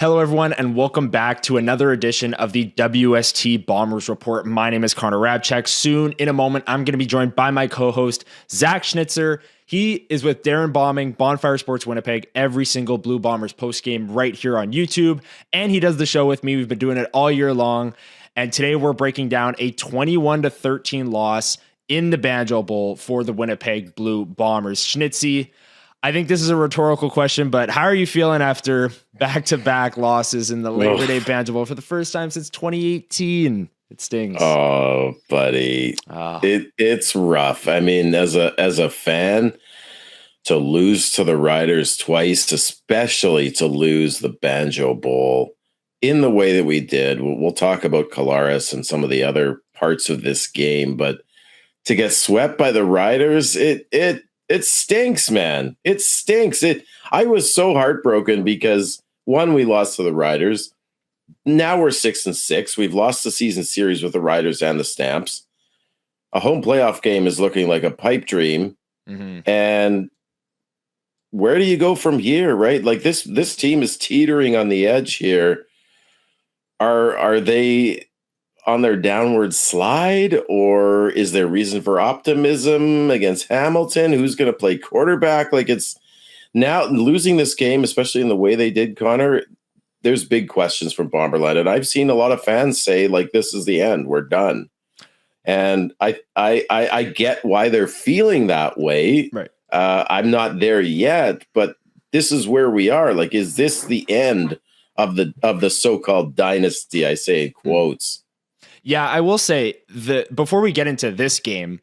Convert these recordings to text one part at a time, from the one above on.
Hello, everyone, and welcome back to another edition of the WST Bombers Report. My name is Connor Hrabchak. Soon, in a moment, I'm going to be joined by my co-host, Zach Schnitzer. He is with Darren Bombing, Bonfire Sports Winnipeg, every single Blue Bombers postgame right here on YouTube. And he does the show with me. We've been doing it all year long. And today we're breaking down a 21-13 loss in the Banjo Bowl for the Winnipeg Blue Bombers. Schnitzy, I think this is a rhetorical question, but how are you feeling after back-to-back losses in the Labor Day Banjo Bowl for the first time since 2018? It stings. Oh, buddy. It's rough. I mean, as a fan, to lose to the Riders twice, especially to lose the Banjo Bowl in the way that we did. We'll talk about Collaros and some of the other parts of this game, but to get swept by the Riders, it stinks, man. It stinks. I was so heartbroken because, one, we lost to the Riders. Now we're 6-6. We've lost the season series with the Riders and the Stamps. A home playoff game is looking like a pipe dream. Mm-hmm. And where do you go from here, right? Like this team is teetering on the edge here. Are they on their downward slide, or is there reason for optimism against Hamilton? Who's going to play quarterback? Like, it's now losing this game, especially in the way they did, Connor. There's big questions from Bomberland, and I've seen a lot of fans say, like, this is the end, we're done. And I get why they're feeling that way. Right. I'm not there yet, but this is where we are. Like, is this the end of the so-called dynasty? I say in quotes. Yeah, I will say that before we get into this game,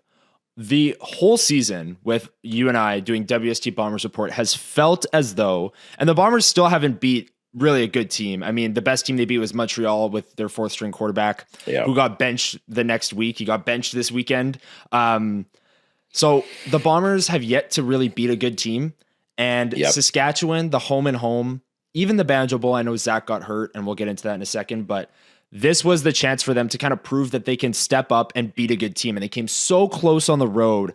the whole season with you and I doing WST Bombers Report has felt as though, and the Bombers still haven't beat really a good team. I mean, the best team they beat was Montreal with their fourth string quarterback, who got benched the next week. He got benched this weekend. So the Bombers have yet to really beat a good team. And Saskatchewan, the home and home, even the Banjo Bowl, I know Zach got hurt, and we'll get into that in a second, but this was the chance for them to kind of prove that they can step up and beat a good team. And they came so close on the road,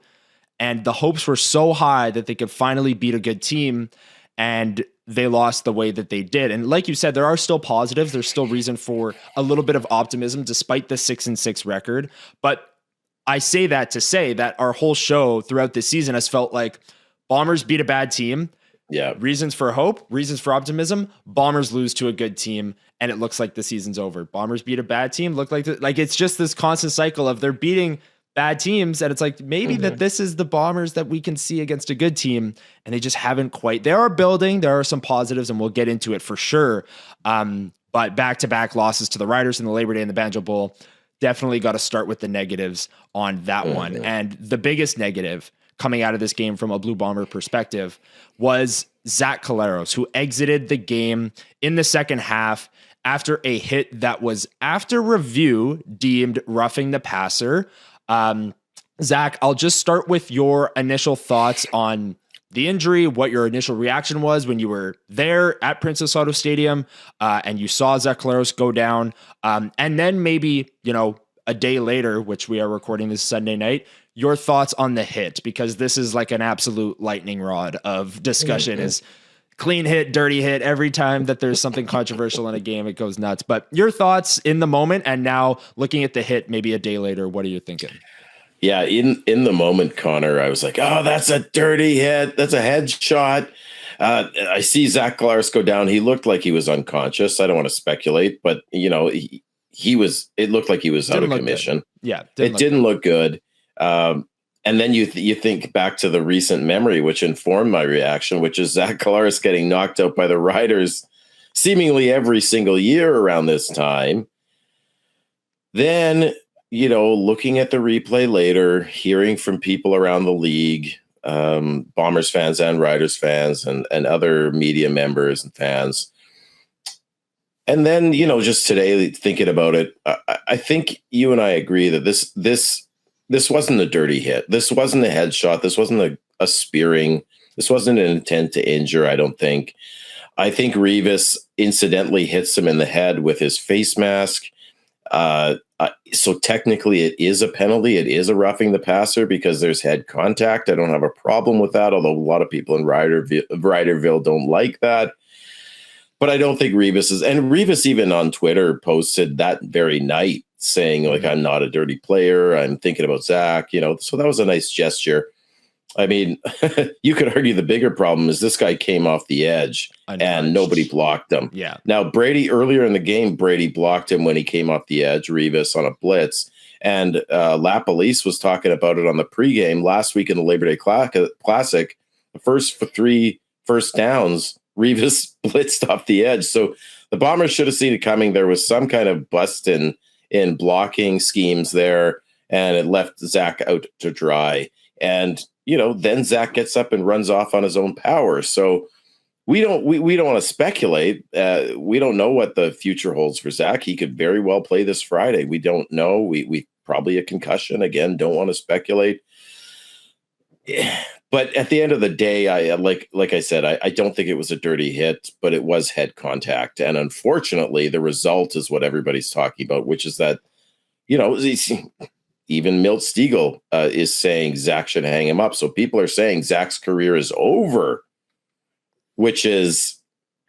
and the hopes were so high that they could finally beat a good team, and they lost the way that they did. And like you said, there are still positives. There's still reason for a little bit of optimism despite the 6-6 record. But I say that to say that our whole show throughout this season has felt like Bombers beat a bad team. Yeah. Reasons for hope, reasons for optimism. Bombers lose to a good team, and it looks like the season's over. Bombers beat a bad team. Look like it's just this constant cycle of they're beating bad teams, and it's like maybe that this is the Bombers that we can see against a good team, and they just haven't quite. They are building. There are some positives, and we'll get into it for sure. But back-to-back losses to the Riders in the Labor Day and the Banjo Bowl, definitely got to start with the negatives on that one. And the biggest negative coming out of this game from a Blue Bomber perspective was Zach Collaros, who exited the game in the second half after a hit that was, after review, deemed roughing the passer. Zach, I'll just start with your initial thoughts on the injury, what your initial reaction was when you were there at Princess Auto Stadium and you saw Zach Collaros go down. And then maybe, a day later, which we are recording this Sunday night, your thoughts on the hit, because this is like an absolute lightning rod of discussion. Is clean hit, dirty hit. Every time that there's something controversial in a game, it goes nuts. But your thoughts in the moment, and now looking at the hit maybe a day later, what are you thinking? Yeah, in the moment, Connor, I was like, oh, that's a dirty hit. That's a headshot. I see Zach Collaros go down. He looked like he was unconscious. I don't want to speculate, but, he was. It looked like he was out of commission. Good. Yeah, it didn't look good. And then you think back to the recent memory, which informed my reaction, which is Zach Collaros getting knocked out by the Riders seemingly every single year around this time. Then, looking at the replay later, hearing from people around the league, Bombers fans and Riders fans and other media members and fans. And then, just today thinking about it, I think you and I agree that this wasn't a dirty hit. This wasn't a headshot. This wasn't a spearing. This wasn't an intent to injure, I don't think. I think Revis incidentally hits him in the head with his face mask. So technically it is a penalty. It is a roughing the passer because there's head contact. I don't have a problem with that, although a lot of people in Ryderville don't like that. But I don't think Revis is, and Revis even on Twitter posted that very night saying, like, I'm not a dirty player. I'm thinking about Zach, so that was a nice gesture. I mean, you could argue the bigger problem is this guy came off the edge and nobody blocked him. Yeah. Now, Brady, earlier in the game, Brady blocked him when he came off the edge, Revis on a blitz. And LaPolice was talking about it on the pregame last week in the Labor Day Classic. The first 3 first downs, Revis blitzed off the edge. So the Bombers should have seen it coming. There was some kind of bust in blocking schemes there, and it left Zach out to dry. And, then Zach gets up and runs off on his own power. So we don't want to speculate. We don't know what the future holds for Zach. He could very well play this Friday. We don't know. We probably a concussion. Again, don't want to speculate. But at the end of the day, I like I said, I don't think it was a dirty hit, but it was head contact. And unfortunately, the result is what everybody's talking about, which is that, even Milt Stegall is saying Zach should hang him up. So people are saying Zach's career is over, which is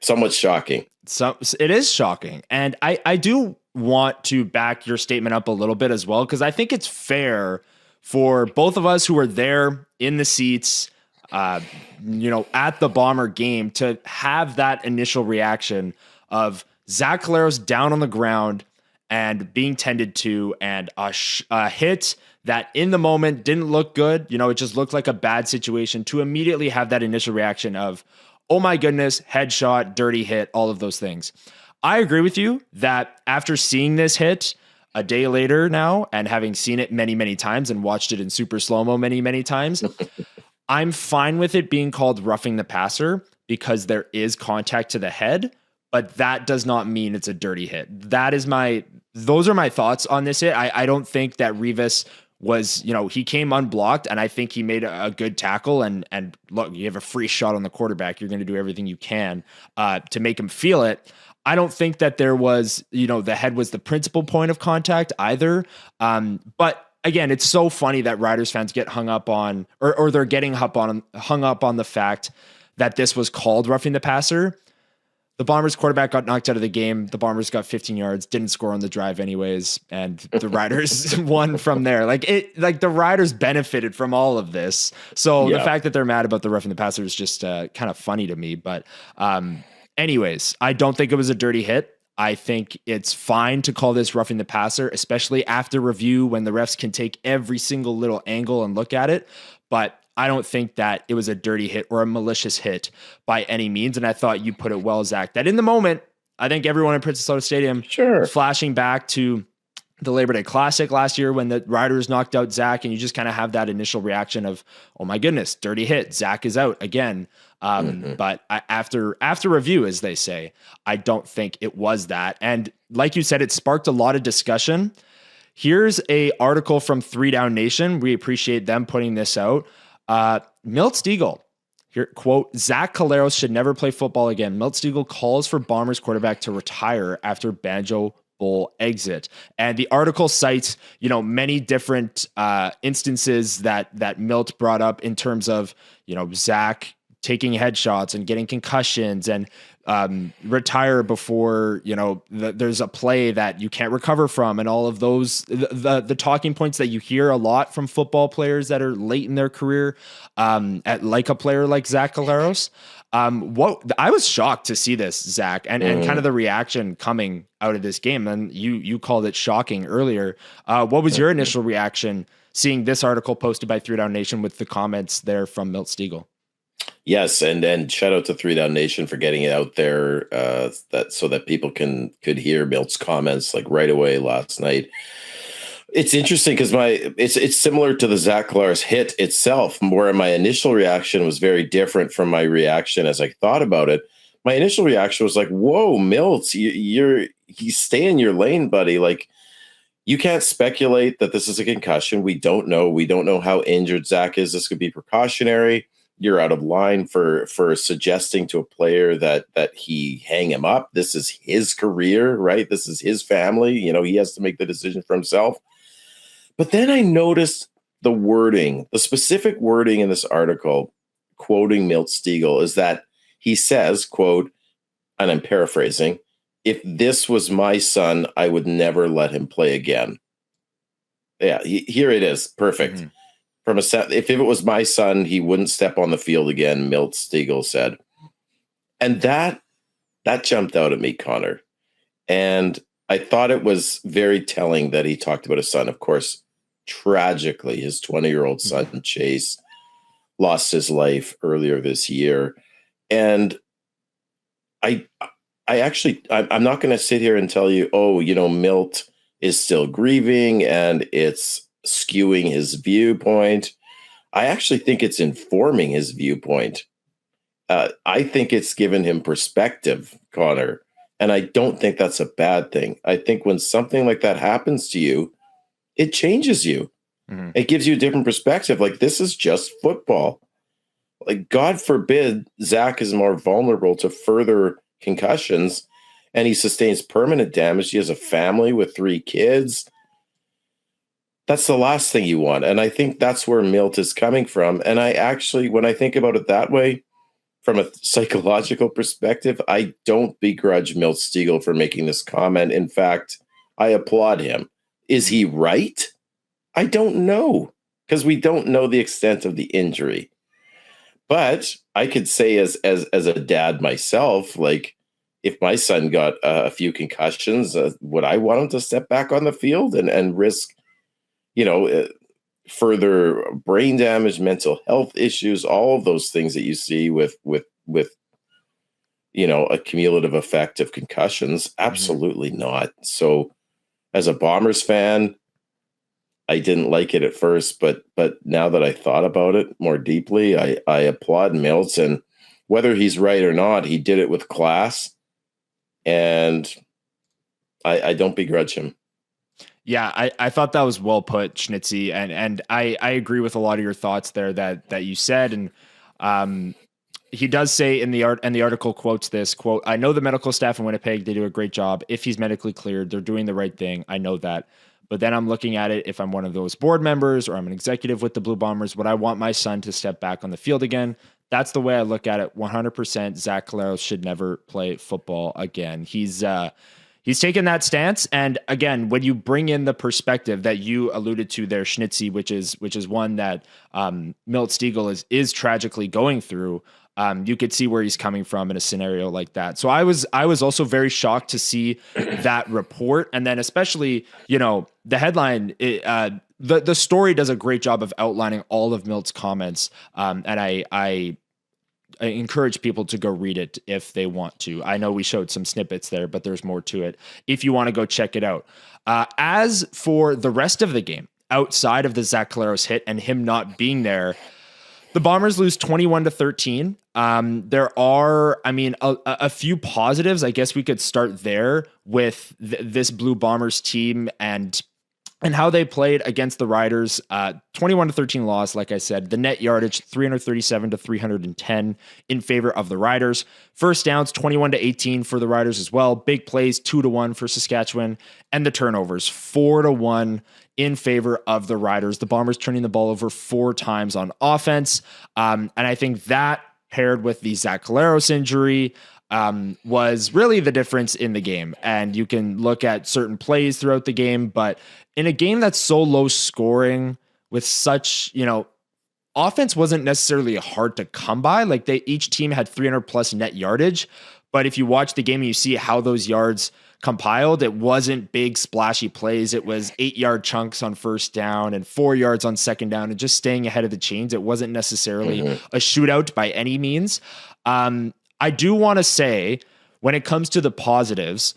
somewhat shocking. So it is shocking. And I do want to back your statement up a little bit as well, because I think it's fair for both of us who were there in the seats, at the Bomber game, to have that initial reaction of Zach Collaros down on the ground and being tended to, and a hit that in the moment didn't look good. It just looked like a bad situation, to immediately have that initial reaction of, oh my goodness, headshot, dirty hit, all of those things. I agree with you that after seeing this hit a day later now, and having seen it many, many times and watched it in super slow-mo many, many times, I'm fine with it being called roughing the passer because there is contact to the head, but that does not mean it's a dirty hit. Those are my thoughts on this hit. I don't think that Revis was, he came unblocked, and I think he made a good tackle. And look, you have a free shot on the quarterback. You're going to do everything you can to make him feel it. I don't think that there was, the head was the principal point of contact either. But again, it's so funny that Riders fans get hung up on, or they're getting hung up on the fact that this was called roughing the passer. The Bombers quarterback got knocked out of the game. The Bombers got 15 yards, didn't score on the drive anyways, and the Riders won from there. The Riders benefited from all of this. So the fact that they're mad about the roughing the passer is just kind of funny to me. But anyways, I don't think it was a dirty hit. I think it's fine to call this roughing the passer, especially after review when the refs can take every single little angle and look at it. But I don't think that it was a dirty hit or a malicious hit by any means. And I thought you put it well, Zach, that in the moment, I think everyone in Princess Auto Stadium, flashing back to the Labor Day Classic last year when the Riders knocked out Zach, and you just kind of have that initial reaction of, oh my goodness, dirty hit. Zach is out again. But after review, as they say, I don't think it was that. And like you said, it sparked a lot of discussion. Here's a article from 3 Down Nation. We appreciate them putting this out. Milt Stegall, here, quote, Zach Collaros should never play football again. Milt Stegall calls for Bombers quarterback to retire after Banjo Bowl exit. And the article cites, many different instances that Milt brought up in terms of, Zach taking headshots and getting concussions and retire before, there's a play that you can't recover from, and all of those, the talking points that you hear a lot from football players that are late in their career, at like a player like Zach Collaros. I was shocked to see this, Zach, and kind of the reaction coming out of this game. And you called it shocking earlier. What was your initial reaction seeing this article posted by 3 Down Nation with the comments there from Milt Stegall? Yes, and shout out to 3 Down Nation for getting it out there so that people could hear Milt's comments right away last night. It's interesting because it's similar to the Zach Collaros hit itself, where my initial reaction was very different from my reaction as I thought about it. My initial reaction was like, "Whoa, Milt, you stay in your lane, buddy. You can't speculate that this is a concussion. We don't know. We don't know how injured Zach is. This could be precautionary. You're out of line for suggesting to a player that he hang him up. This is his career, right? This is his family. He has to make the decision for himself." But then I noticed the wording, the specific wording in this article, quoting Milt Stegall, is that he says, quote, and I'm paraphrasing, if this was my son, I would never let him play again. Yeah, here it is. Perfect. Mm-hmm. If it was my son, he wouldn't step on the field again, Milt Stegall said. And that jumped out at me, Connor. And I thought it was very telling that he talked about his son. Of course, tragically, his 20-year-old son, Chase, lost his life earlier this year. And I'm not going to sit here and tell you, Milt is still grieving and it's skewing his viewpoint. I actually think it's informing his viewpoint. I think it's given him perspective, Connor. And I don't think that's a bad thing. I think when something like that happens to you, it changes you. Mm-hmm. It gives you a different perspective. Like, this is just football. Like, God forbid Zach is more vulnerable to further concussions and he sustains permanent damage. He has a family with 3 kids. That's the last thing you want. And I think that's where Milt is coming from. And I actually, when I think about it that way, from a psychological perspective, I don't begrudge Milt Stegall for making this comment. In fact, I applaud him. Is he right? I don't know, because we don't know the extent of the injury. But I could say as a dad myself, like, if my son got a few concussions, would I want him to step back on the field and risk, further brain damage, mental health issues, all of those things that you see with a cumulative effect of concussions? Absolutely not. So as a Bombers fan, I didn't like it at first, but now that I thought about it more deeply, I applaud Milt, and whether he's right or not, he did it with class, and I don't begrudge him. Yeah, I thought that was well put, Schnitzy, and I agree with a lot of your thoughts there that you said, and he does say in the article quotes this quote, "I know the medical staff in Winnipeg, they do a great job. If he's medically cleared, they're doing the right thing. I know that. But then I'm looking at it, if I'm one of those board members or I'm an executive with the Blue Bombers, would I want my son to step back on the field again? That's the way I look at it. 100% Zach Collaros should never play football again." He's taken that stance. And again, when you bring in the perspective that you alluded to there, Schnitzy, which is one that Milt Stegall is tragically going through, you could see where he's coming from in a scenario like that. So I was also very shocked to see that report. And then especially, the headline, the story does a great job of outlining all of Milt's comments. And I encourage people to go read it if they want to. I know we showed some snippets there, but there's more to it if you want to go check it out. As for the rest of the game, outside of the Zach Collaros hit and him not being there, the Bombers lose 21-13. There are, a few positives. I guess we could start there with this Blue Bombers team and how they played against the Riders. 21-13 loss, like I said. The net yardage, 337-310 in favor of the Riders. First downs, 21-18 for the Riders as well. Big plays, 2-1 for Saskatchewan. And the turnovers, 4-1 in favor of the Riders. The Bombers turning the ball over 4 times on offense. And I think that paired with the Zach Collaros injury was really the difference in the game. And you can look at certain plays throughout the game, but in a game that's so low scoring with such, offense wasn't necessarily hard to come by. Like each team had 300 plus net yardage, but if you watch the game and you see how those yards compiled, it wasn't big splashy plays. It was 8-yard chunks on first down and 4 yards on second down and just staying ahead of the chains. It wasn't necessarily a shootout by any means. I do want to say, when it comes to the positives,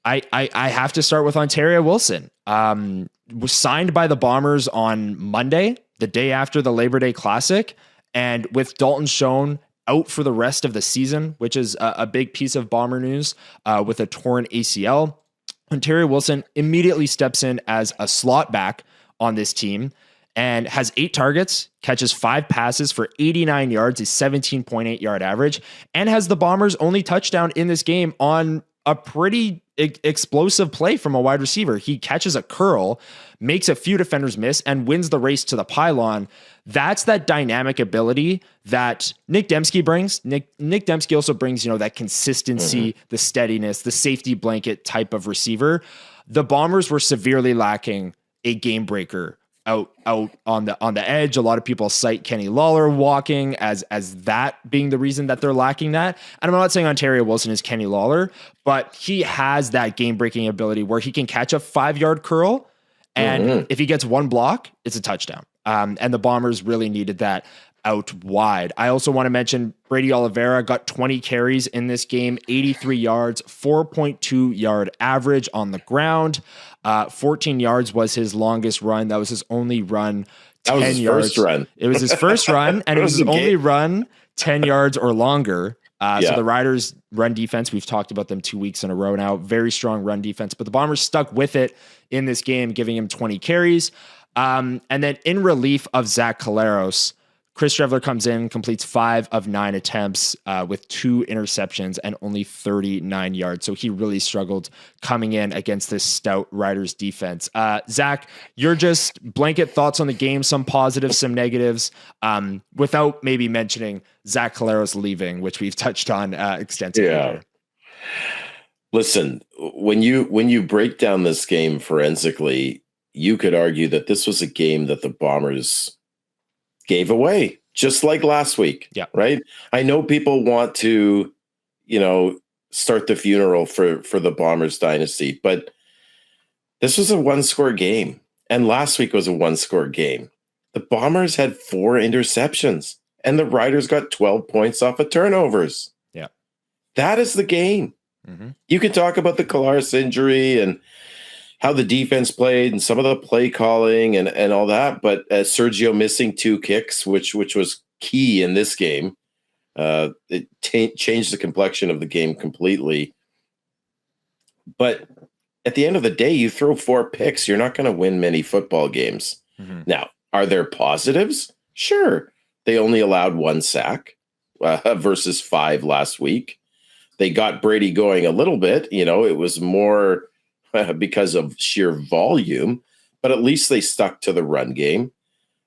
I have to start with Ontaria Wilson. Was signed by the Bombers on Monday, the day after the Labor Day Classic, and with Dalton Schoen out for the rest of the season, which is a big piece of Bomber news, with a torn ACL. Ontaria Wilson immediately steps in as a slot back on this team and has 8 targets, catches 5 passes for 89 yards, a 17.8 yard average, and has the Bombers' only touchdown in this game on a pretty explosive play from a wide receiver. He catches a curl, makes a few defenders miss, and wins the race to the pylon. That's that dynamic ability that Nick Dembski brings. Nick Dembski also brings, that consistency, the steadiness, the safety blanket type of receiver. The Bombers were severely lacking a game breaker out on the edge. A lot of people cite Kenny Lawler walking as that being the reason that they're lacking that. And I'm not saying Ontaria Wilson is Kenny Lawler, but he has that game breaking ability where he can catch a 5-yard curl, and if he gets one block, it's a touchdown. And the Bombers really needed that out wide. I also want to mention Brady Oliveira got 20 carries in this game, 83 yards, 4.2 yard average on the ground. 14 yards was his longest run. That was his only run. 10 that was his yards. First run. It was his first run, and it was his only run 10 yards or longer. So the Riders' run defense, we've talked about them 2 weeks in a row now, very strong run defense, but the Bombers stuck with it in this game, giving him 20 carries. And then in relief of Zach Collaros, Chris Streveler comes in, completes 5 of 9 attempts with 2 interceptions and only 39 yards. So he really struggled coming in against this stout Riders defense. Zach, your just blanket thoughts on the game, some positives, some negatives, without maybe mentioning Zach Collaros leaving, which we've touched on extensively. Yeah. Listen, when you break down this game forensically, you could argue that this was a game that the Bombers gave away, just like last week. Yeah. Right. I know people want to, start the funeral for the Bombers dynasty, but this was a 1-score game. And last week was a 1-score game. The Bombers had 4 interceptions and the Riders got 12 points off of turnovers. Yeah. That is the game. You can talk about the Collaros injury and how the defense played and some of the play calling and all that. But Sergio missing 2 kicks, which was key in this game, it changed the complexion of the game completely. But at the end of the day, you throw 4 picks, you're not going to win many football games. Now, are there positives? Sure. They only allowed 1 sack versus 5 last week. They got Brady going a little bit. It was more because of sheer volume, but at least they stuck to the run game.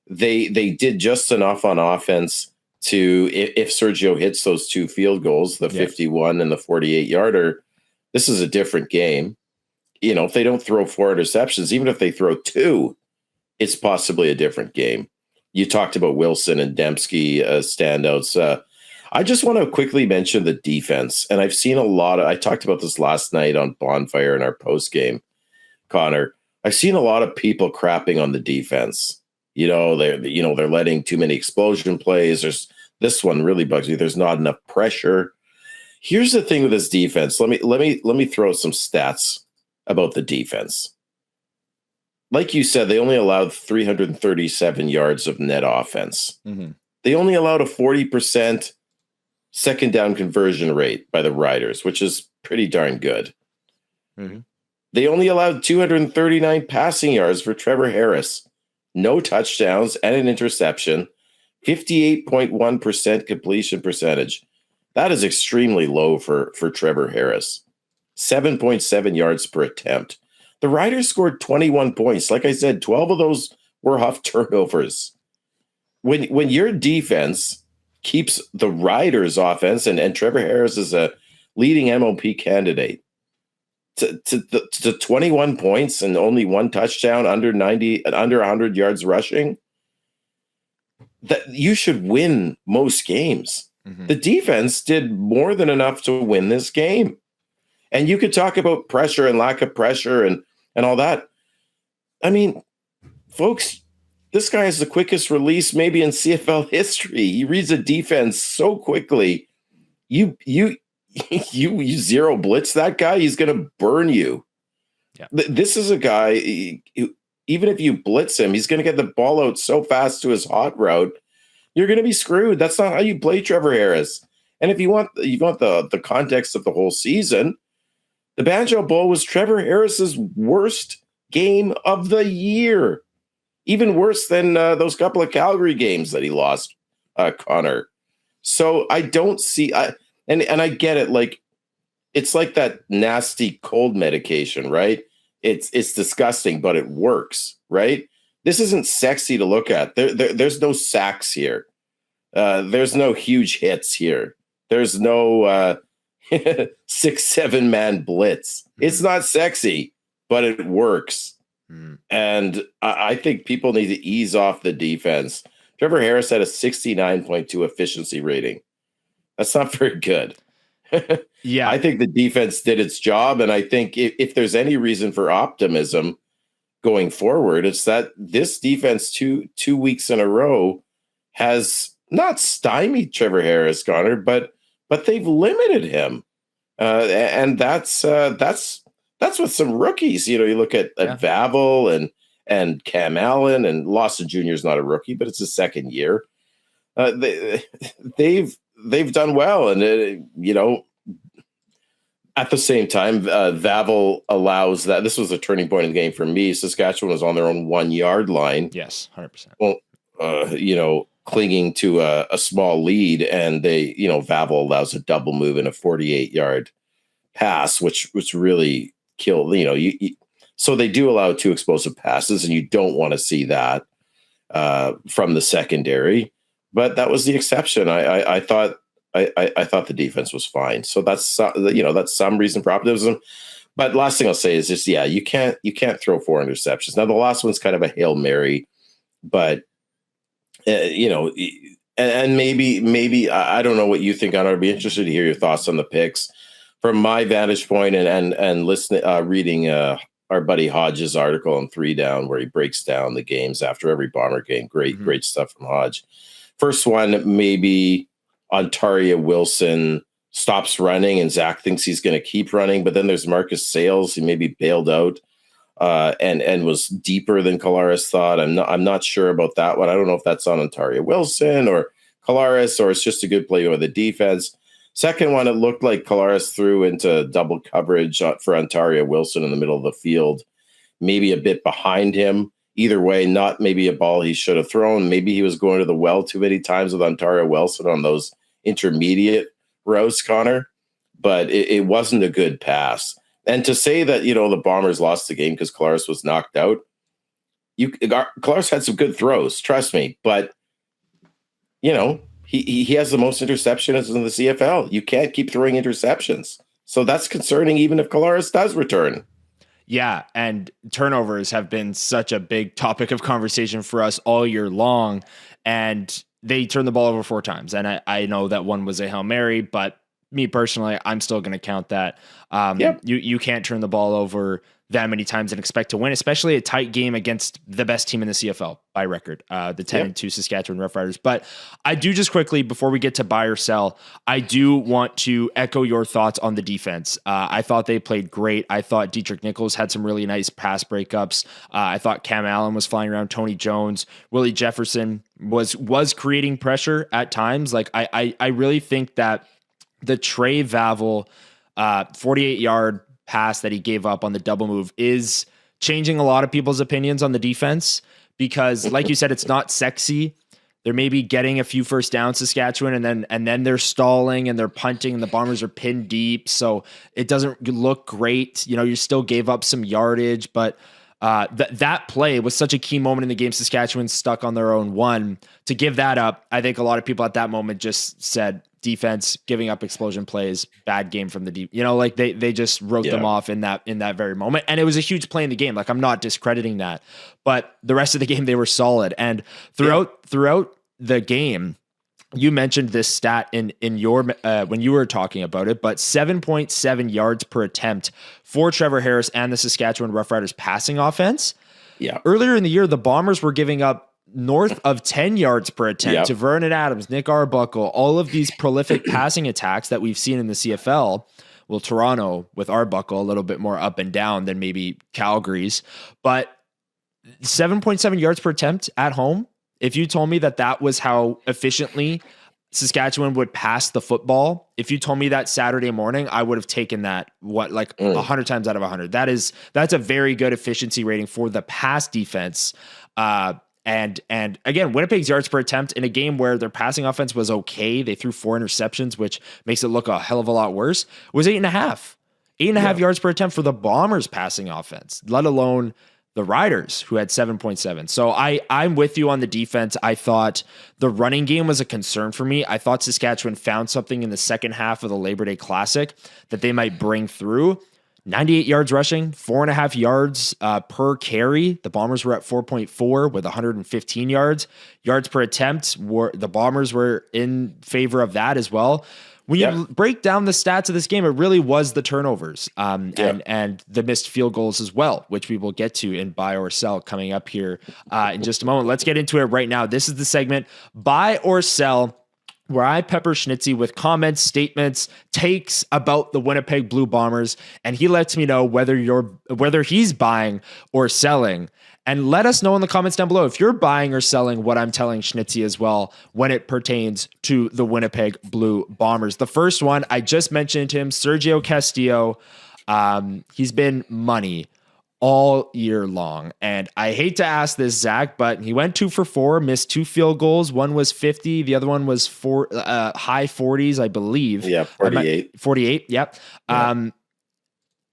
They did just enough on offense to, if Sergio hits those 2 field goals, the 51 and the 48-yarder, this is a different game. If they don't throw 4 interceptions, even if they throw 2, it's possibly a different game. You talked about Wilson and Dembski standouts. I just want to quickly mention the defense. And I've seen I talked about this last night on Bonfire in our post game, Connor. I've seen a lot of people crapping on the defense. They're letting too many explosion plays. This one really bugs me. There's not enough pressure. Here's the thing with this defense. Let me throw some stats about the defense. Like you said, they only allowed 337 yards of net offense. They only allowed a 40% second down conversion rate by the Riders, which is pretty darn good. They only allowed 239 passing yards for Trevor Harris, no touchdowns and an interception, 58.1% completion percentage. That is extremely low for Trevor Harris. 7.7 yards per attempt. The Riders scored 21 points. Like I said, 12 of those were off turnovers. When your defense keeps the Riders' offense, and Trevor Harris is a leading MOP candidate, to 21 points and only 1 touchdown, under 100 yards rushing, that you should win most games. The defense did more than enough to win this game. And you could talk about pressure and lack of pressure and all that. I mean, folks, this guy is the quickest release maybe in CFL history. He reads a defense so quickly. You zero blitz that guy, he's going to burn you. Yeah. This is a guy who, even if you blitz him, he's going to get the ball out so fast to his hot route, you're going to be screwed. That's not how you play Trevor Harris. And if you want the context of the whole season, the Banjo Bowl was Trevor Harris's worst game of the year. Even worse than those couple of Calgary games that he lost, Connor. So I don't see, and I get it. Like, it's like that nasty cold medication, right? It's disgusting, but it works, right? This isn't sexy to look at. There's no sacks here. There's no huge hits here. There's no 6-7 man blitz. It's not sexy, but it works. And I think people need to ease off the defense. Trevor Harris had a 69.2 efficiency rating. That's not very good. Yeah. I think the defense did its job. And I think if there's any reason for optimism going forward, it's that this defense two weeks in a row has not stymied Trevor Harris, Connor, but they've limited him. And that's with some rookies. You look at Vavel and Cam Allen, and Lawson Jr. is not a rookie, but it's his second year. They've done well, and at the same time, Vavel allows that. This was a turning point in the game for me. Saskatchewan was on their own 1 yard line. Yes, 100%. Well, clinging to a small lead, and Vavel allows a double move and a 48-yard pass, which really killed. So they do allow 2 explosive passes, and you don't want to see that from the secondary. But that was the exception. I thought the defense was fine. So that's some reason for optimism. But last thing I'll say is just you can't throw 4 interceptions. Now the last one's kind of a Hail Mary, but and maybe I don't know what you think. I'd be interested to hear your thoughts on the picks from my vantage point, and listening, reading our buddy Hodge's article on 3 Down, where he breaks down the games after every Bomber game. Great stuff from Hodge. First one, maybe Ontaria Wilson stops running and Zach thinks he's going to keep running, but then there's Marcus Sales. He maybe bailed out and was deeper than Collaros thought. I'm not sure about that one. I don't know if that's on Ontaria Wilson or Collaros, or it's just a good play by the defense. Second one, it looked like Collaros threw into double coverage for Ontaria Wilson in the middle of the field, maybe a bit behind him. Either way, not maybe a ball he should have thrown. Maybe he was going to the well too many times with Ontario Wilson on those intermediate routes, Connor. But it wasn't a good pass. And to say that, the Bombers lost the game because Collaros was knocked out, Collaros had some good throws, trust me. But, he has the most interceptions in the CFL. You can't keep throwing interceptions. So that's concerning even if Collaros does return. Yeah, and turnovers have been such a big topic of conversation for us all year long, and they turned the ball over 4 times. And I know that one was a Hail Mary, but me personally, I'm still going to count that. You can't turn the ball over that many times and expect to win, especially a tight game against the best team in the CFL by record, the 10-2 Saskatchewan Roughriders. But I do just quickly, before we get to buy or sell, I do want to echo your thoughts on the defense. I thought they played great. I thought Dietrich Nichols had some really nice pass breakups. I thought Cam Allen was flying around. Tony Jones, Willie Jefferson was creating pressure at times. Like I really think that the Trey Vavel 48-yard pass that he gave up on the double move is changing a lot of people's opinions on the defense, because like you said, it's not sexy. They're maybe getting a few first downs, Saskatchewan, and then they're stalling and they're punting and the Bombers are pinned deep. So it doesn't look great. You still gave up some yardage, but that play was such a key moment in the game. Saskatchewan stuck on their own 1. To give that up, I think a lot of people at that moment just said, defense giving up explosion plays, bad game from the deep. They just wrote them off in that very moment. And it was a huge play in the game. Like, I'm not discrediting that, but the rest of the game they were solid. And throughout the game, you mentioned this stat in your when you were talking about it, but 7.7 yards per attempt for Trevor Harris and the Saskatchewan Roughriders passing offense. Yeah. Earlier in the year, the Bombers were giving up north of 10 yards per attempt to Vernon Adams, Nick Arbuckle, all of these prolific passing attacks that we've seen in the CFL. Well, Toronto with Arbuckle a little bit more up and down than maybe Calgary's, but 7.7 yards per attempt at home. If you told me that was how efficiently Saskatchewan would pass the football, if you told me that Saturday morning, I would have taken that 100 times out of 100. That's a very good efficiency rating for the pass defense. And again, Winnipeg's yards per attempt in a game where their passing offense was okay, they threw 4 interceptions, which makes it look a hell of a lot worse, was 8.5. 8.5 yards per attempt for the Bombers passing offense, let alone the Riders, who had 7.7. So I'm with you on the defense. I thought the running game was a concern for me. I thought Saskatchewan found something in the second half of the Labor Day Classic that they might bring through. 98 yards rushing, 4.5 yards per carry. The Bombers were at 4.4 with 115 yards. Yards per attempt, the Bombers were in favor of that as well. When you break down the stats of this game, it really was the turnovers and the missed field goals as well, which we will get to in Buy or Sell coming up here in just a moment. Let's get into it right now. This is the segment Buy or Sell, where I pepper Schnitzy with comments, statements, takes about the Winnipeg Blue Bombers, and he lets me know whether he's buying or selling. And let us know in the comments down below if you're buying or selling what I'm telling Schnitzy as well when it pertains to the Winnipeg Blue Bombers. The first one, I just mentioned him, Sergio Castillo. He's been money all year long. And I hate to ask this, Zach, but he went 2 for 4, missed 2 field goals. One was 50. The other one was high 40s, I believe. Yeah, 48. 48, yep. Yeah.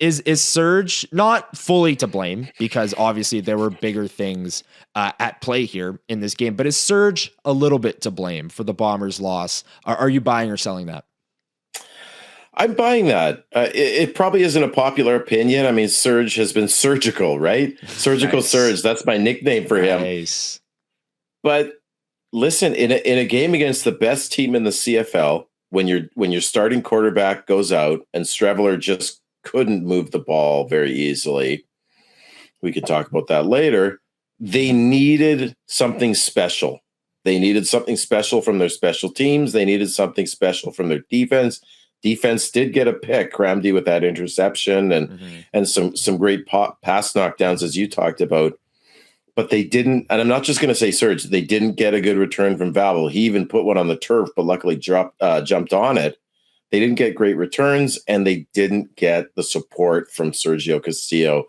Is Serge not fully to blame, because obviously there were bigger things at play here in this game, but is Serge a little bit to blame for the Bombers' loss? Are you buying or selling that? I'm buying that. It probably isn't a popular opinion. I mean, Serge has been surgical, right? Surgical nice. Serge. That's my nickname for him. Nice. But listen, in a game against the best team in the CFL, when your starting quarterback goes out and Streveler just couldn't move the ball very easily, we could talk about that later. They needed something special. They needed something special from their special teams. They needed something special from their defense. Defense did get a pick, Ramsey, with that interception and some great pass knockdowns, as you talked about. But they didn't, and I'm not just going to say Serge, they didn't get a good return from Vavel. He even put one on the turf, but luckily jumped on it. They didn't get great returns, and they didn't get the support from Sergio Castillo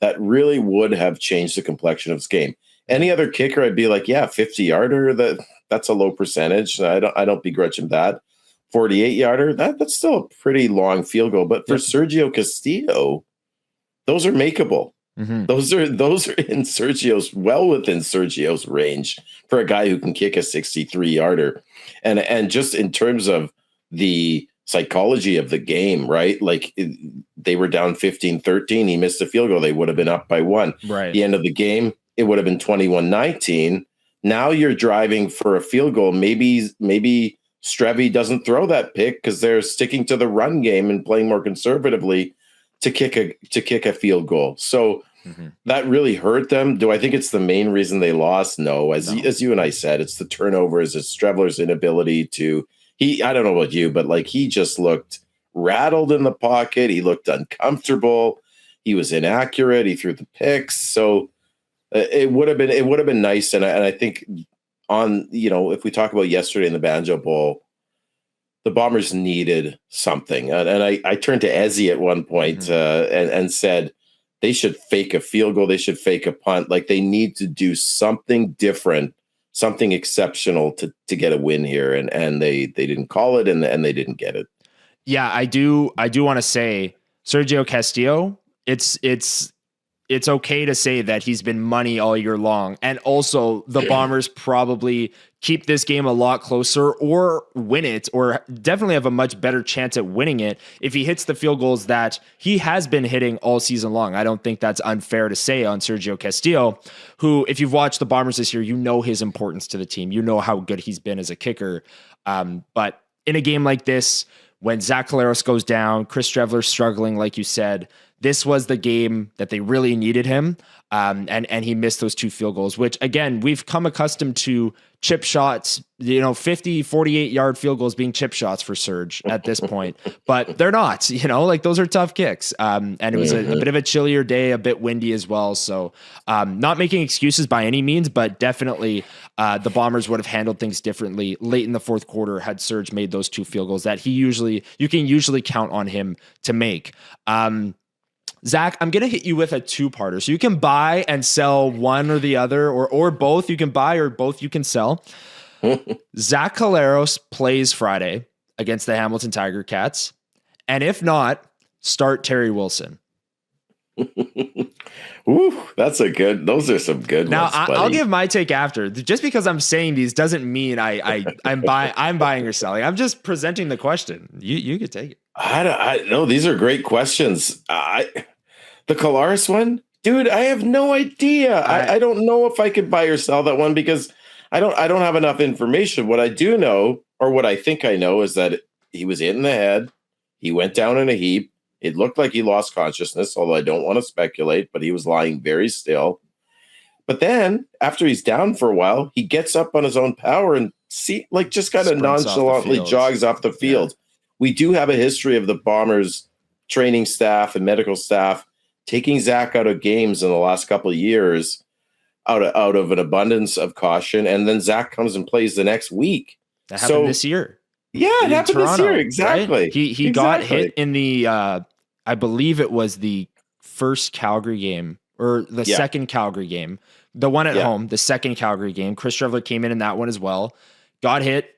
that really would have changed the complexion of this game. Any other kicker, I'd be like, yeah, 50-yarder, that's a low percentage. I don't begrudge him that. 48-yarder, that's still a pretty long field goal. But for Sergio Castillo, those are makeable. Mm-hmm. Those are in Sergio's, well within Sergio's range for a guy who can kick a 63-yarder. And just in terms of the psychology of the game, right? Like they were down 15-13. He missed a field goal. They would have been up by 1. Right. The end of the game, it would have been 21-19. Now you're driving for a field goal. Maybe Strevy doesn't throw that pick because they're sticking to the run game and playing more conservatively to kick a field goal. So that really hurt them. Do I think it's the main reason they lost? No. As you and I said, it's the turnovers. It's Streveler's inability to. I don't know about you, but like he just looked rattled in the pocket. He looked uncomfortable. He was inaccurate. He threw the picks. So it would have been nice. And I think if we talk about yesterday in the Banjo Bowl, the Bombers needed something. And I turned to Ezzy at one point and said they should fake a field goal. They should fake a punt. Like they need to do something different, something exceptional to get a win here, and they didn't call it, and they didn't get it. Yeah, I do want to say Sergio Castillo. It's okay to say that he's been money all year long, and also the Bombers probably keep this game a lot closer or win it, or definitely have a much better chance at winning it if he hits the field goals that he has been hitting all season long. I don't think that's unfair to say on Sergio Castillo, who, if you've watched the Bombers this year, you know his importance to the team. You know how good he's been as a kicker. But in a game like this, when Zach Collaros goes down, Chris Streveler struggling, like you said, this was the game that they really needed him. And he missed those 2 field goals, which again, we've come accustomed to chip shots, 50, 48-yard field goals being chip shots for Serge at this point, but they're not, like those are tough kicks. And it was a bit of a chillier day, a bit windy as well. So not making excuses by any means, but definitely the Bombers would have handled things differently late in the fourth quarter had Serge made those 2 field goals that you can usually count on him to make. Zach, I'm going to hit you with a two-parter. So you can buy and sell one or the other, or both you can buy or both you can sell. Zach Collaros plays Friday against the Hamilton Tiger Cats. And if not, start Terry Wilson. Ooh, those are some good now, ones. Now, I'll give my take after. Just because I'm saying these doesn't mean I'm buying or selling. I'm just presenting the question. You could take it. I know these are great questions. The Collaros one, dude, I have no idea. I don't know if I could buy or sell that one because I don't have enough information. What I do know, or what I think I know, is that he was hit in the head. He went down in a heap. It looked like he lost consciousness, although I don't want to speculate, but he was lying very still. But then, after he's down for a while, he gets up on his own power and just kind of nonchalantly jogs off the field. Yeah. We do have a history of the Bombers training staff and medical staff taking Zach out of games in the last couple of years out of an abundance of caution, and then Zach comes and plays the next week. That happened this year. Yeah, it happened Toronto, this year. Exactly. Right? He got hit in the I believe it was the first Calgary game or the second Calgary game. The one at home, the second Calgary game. Chris Streveler came in that one as well. Got hit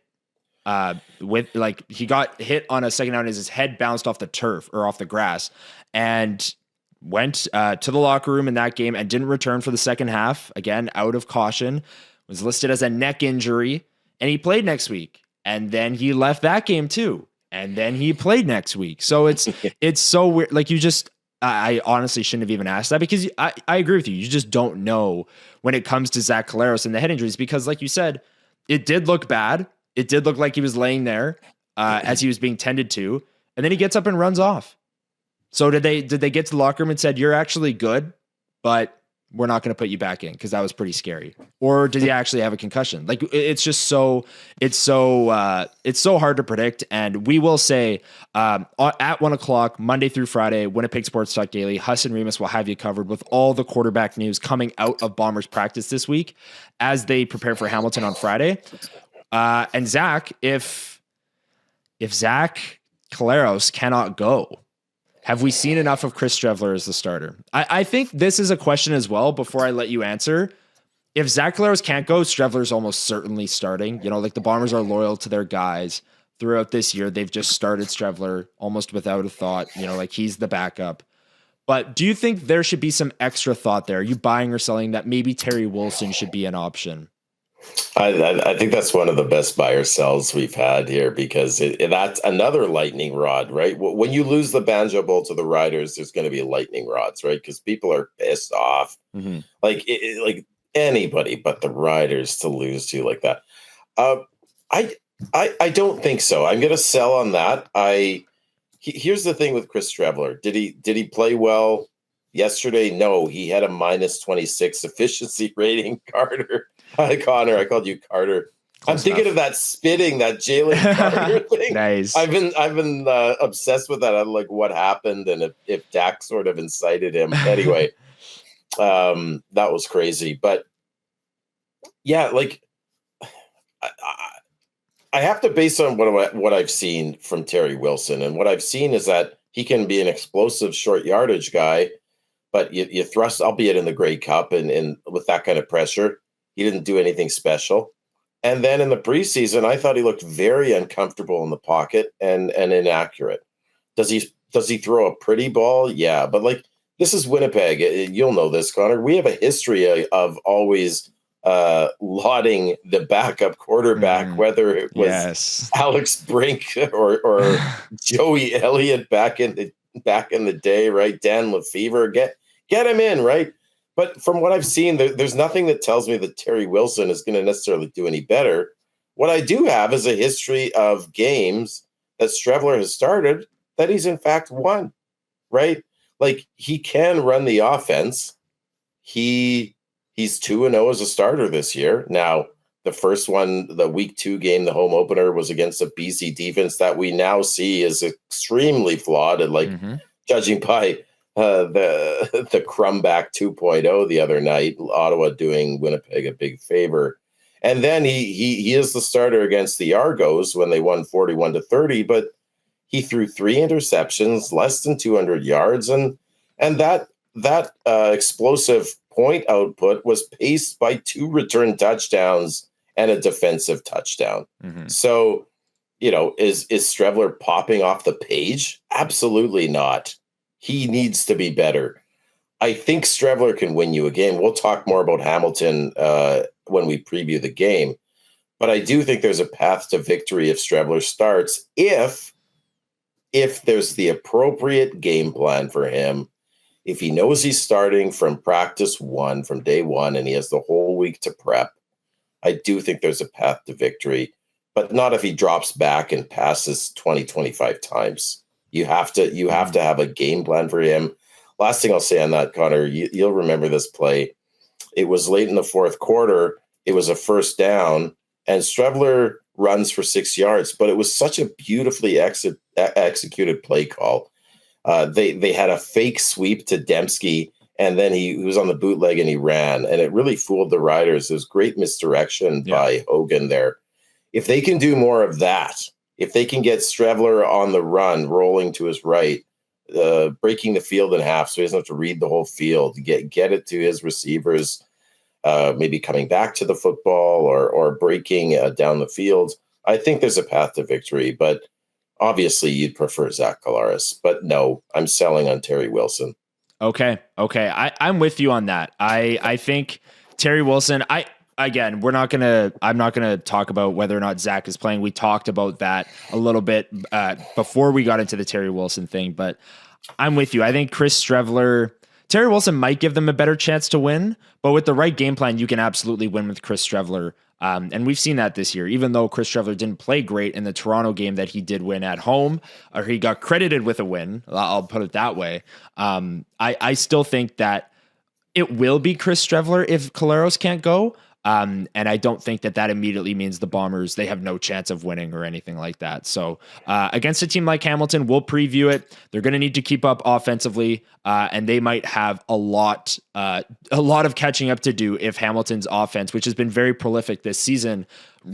he got hit on a second out as his head bounced off the turf or off the grass and went to the locker room in that game and didn't return for the second half. Again, out of caution, was listed as a neck injury, and he played next week. And then he left that game too. And then he played next week. So it's so weird. Like I honestly shouldn't have even asked that because I agree with you. You just don't know when it comes to Zach Collaros and the head injuries, because like you said, it did look bad. It did look like he was laying there as he was being tended to. And then he gets up and runs off. So did they get to the locker room and said, you're actually good, but we're not going to put you back in because that was pretty scary? Or did he actually have a concussion? Like it's so hard to predict. And we will say at 1:00 Monday through Friday, Winnipeg Sports Talk Daily, Huss and Remus will have you covered with all the quarterback news coming out of Bombers practice this week as they prepare for Hamilton on Friday. And Zach, if Zach Collaros cannot go, have we seen enough of Chris Streveler as the starter? I think this is a question as well before I let you answer. If Zach Collaros can't go, Streveler's almost certainly starting. You know, like the Bombers are loyal to their guys throughout this year. They've just started Streveler almost without a thought, you know, like he's the backup. But do you think there should be some extra thought there? Are you buying or selling that maybe Terry Wilson should be an option? I think that's one of the best buy or sells we've had here because that's another lightning rod, right? When you lose the Banjo Bowl to the Riders, there's going to be lightning rods, right? Because people are pissed off, like anybody but the Riders to lose to like that. I don't think so. I'm going to sell on that. Here's the thing with Chris Streveler. Did he play well yesterday? No, he had a -26 efficiency rating. Connor, I called you Carter. I'm thinking of that Jalen Carter thing. Nice. I've been obsessed with that. I'm like, what happened, and if Dak sort of incited him. Anyway, that was crazy. But yeah, like I have to base on what I've seen from Terry Wilson, and what I've seen is that he can be an explosive short yardage guy, but you thrust, albeit in the Grey Cup, and with that kind of pressure. He didn't do anything special. And then in the preseason, I thought he looked very uncomfortable in the pocket and inaccurate. Does he throw a pretty ball? Yeah, but like this is Winnipeg. You'll know this, Connor. We have a history of always lauding the backup quarterback, whether it was Alex Brink or Joey Elliott back in the day, right? Dan Lefevre, get him in, right? But from what I've seen, there's nothing that tells me that Terry Wilson is going to necessarily do any better. What I do have is a history of games that Streveler has started that he's in fact won, right? Like he can run the offense. He's 2-0 as a starter this year. Now, the first one, the week 2 game, the home opener, was against a BC defense that we now see is extremely flawed, and judging by the Crumback 2.0 the other night, Ottawa doing Winnipeg a big favor. And then he is the starter against the Argos when they won 41-30, but he threw 3 interceptions, less than 200 yards, and And that explosive point output was paced by 2 return touchdowns and a defensive touchdown. Mm-hmm. So, is Streveler popping off the page? Absolutely not. He needs to be better. I think Streveler can win you a game. We'll talk more about Hamilton when we preview the game. But I do think there's a path to victory if Streveler starts, if there's the appropriate game plan for him, if he knows he's starting from practice 1, from day 1, and he has the whole week to prep. I do think there's a path to victory, but not if he drops back and passes 20, 25 times. You have to have a game plan for him. Last thing I'll say on that, Connor, you'll remember this play. It was late in the fourth quarter. It was a first down, and Streveler runs for 6 yards, but it was such a beautifully executed play call. They had a fake sweep to Dembski, and then he was on the bootleg and he ran, and it really fooled the Riders. It was great misdirection by Hogan there. If they can do more of that, if they can get Streveler on the run, rolling to his right, breaking the field in half so he doesn't have to read the whole field, get it to his receivers, maybe coming back to the football or breaking down the field, I think there's a path to victory. But obviously you'd prefer Zach Collaros. But no, I'm selling on Terry Wilson. Okay. I'm with you on that. I think Terry Wilson, I'm not gonna talk about whether or not Zach is playing. We talked about that a little bit before we got into the Terry Wilson thing, but I'm with you. I think Terry Wilson might give them a better chance to win, but with the right game plan, you can absolutely win with Chris Streveler. And we've seen that this year, even though Chris Streveler didn't play great in the Toronto game that he did win at home, or he got credited with a win. I'll put it that way. I still think that it will be Chris Streveler if Collaros can't go. And I don't think that immediately means the Bombers, they have no chance of winning or anything like that. So against a team like Hamilton, we'll preview it. They're going to need to keep up offensively, and they might have a lot of catching up to do if Hamilton's offense, which has been very prolific this season,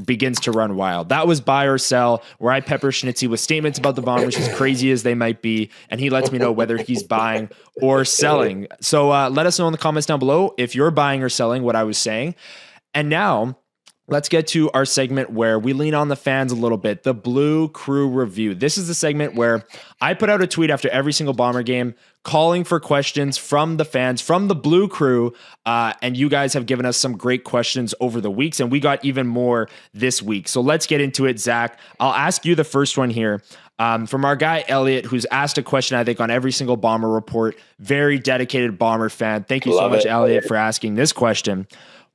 begins to run wild. That was buy or sell, where I pepper Schnitzy with statements about the Bombers, as crazy as they might be, and he lets me know whether he's buying or selling. So let us know in the comments down below if you're buying or selling what I was saying. And now let's get to our segment where we lean on the fans a little bit, the Blue Crew Review. This is the segment where I put out a tweet after every single Bomber game calling for questions from the fans, from the Blue Crew, and you guys have given us some great questions over the weeks, and we got even more this week. So let's get into it, Zach. I'll ask you the first one here. From our guy, Elliot, who's asked a question, I think, on every single Bomber report. Very dedicated Bomber fan. Thank you so much, Elliot, for asking this question.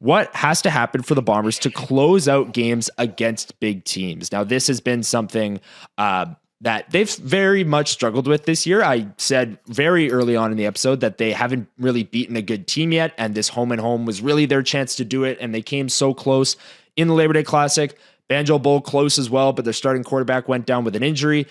What has to happen for the Bombers to close out games against big teams? Now, this has been something that they've very much struggled with this year. I said very early on in the episode that they haven't really beaten a good team yet, and this home and home was really their chance to do it, and they came so close in the Labor Day Classic. Banjo Bowl close as well, but their starting quarterback went down with an injury.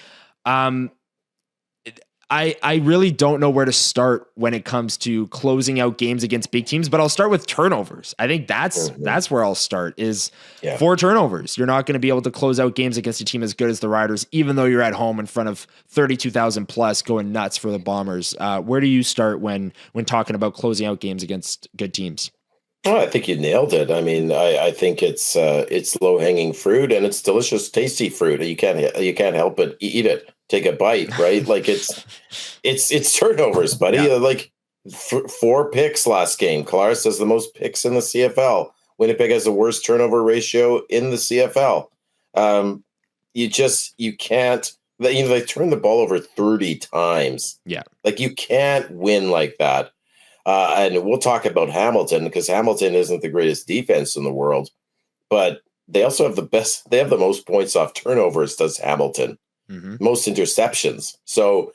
I really don't know where to start when it comes to closing out games against big teams, but I'll start with turnovers. I think that's where I'll start is 4 turnovers. You're not going to be able to close out games against a team as good as the Riders, even though you're at home in front of 32,000 plus going nuts for the Bombers. Where do you start when talking about closing out games against good teams? Oh, I think you nailed it. I mean, I think it's low hanging fruit, and it's delicious, tasty fruit. You can't help but eat it. Take a bite, right? Like it's turnovers, buddy. Yeah. Like 4 picks last game. Collaros has the most picks in the CFL. Winnipeg has the worst turnover ratio in the CFL. You can't. They turn the ball over 30 times. Yeah, like you can't win like that. And we'll talk about Hamilton because Hamilton isn't the greatest defense in the world, but they also have the best. They have the most points off turnovers. Does Hamilton? Mm-hmm. Most interceptions. So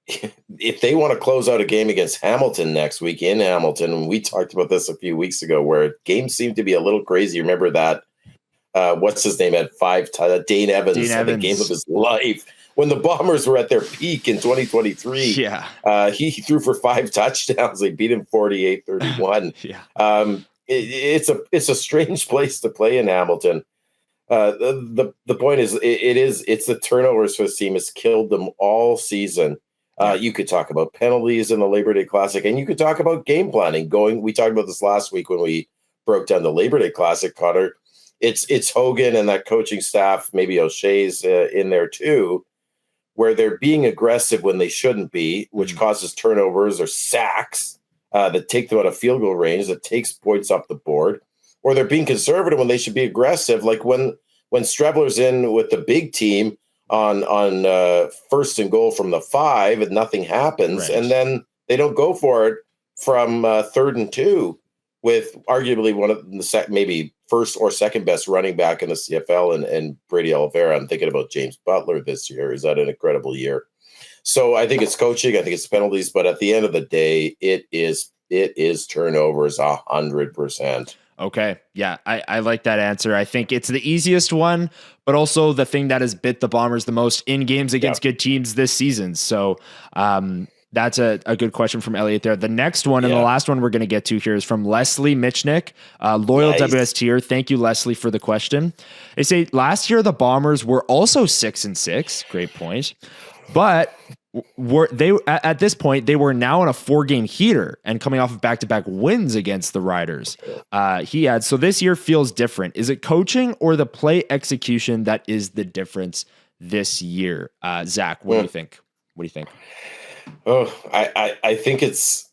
if they want to close out a game against Hamilton next week in Hamilton, and we talked about this a few weeks ago, where games seem to be a little crazy. Remember that? What's his name had 5? Dane Evans, the game of his life. When the Bombers were at their peak in 2023, he threw for 5 touchdowns. They beat him 48-31. It's a strange place to play in Hamilton. The point is it's the turnovers for this team has killed them all season. You could talk about penalties in the Labor Day Classic, and you could talk about game planning. We talked about this last week when we broke down the Labor Day Classic, Connor. It's Hogan and that coaching staff, maybe O'Shea's in there too, where they're being aggressive when they shouldn't be, which causes turnovers or sacks that take them out of field goal range, that takes points off the board, or they're being conservative when they should be aggressive, like when Streveler's in with the big team on first and goal from the 5 and nothing happens, and then they don't go for it from 3rd and 2 with arguably one of the maybe first or second best running back in the CFL and Brady Oliveira. I'm thinking about James Butler this year. Is that an incredible year? So I think it's coaching. I think it's penalties. But at the end of the day, it is turnovers 100%. Okay. Yeah, I like that answer. I think it's the easiest one, but also the thing that has bit the Bombers the most in games against good teams this season. So that's a good question from Elliot there. The next one and the last one we're going to get to here is from Leslie Mitchnick, loyal WSTer. Thank you, Leslie, for the question. They say last year the Bombers were also 6-6. Great point. But at this point they were now in a 4-game heater and coming off of back-to-back wins against the Riders. He adds, so this year feels different. Is it coaching or the play execution that is the difference this year? Zach, what do you think? What do you think? Oh, I think it's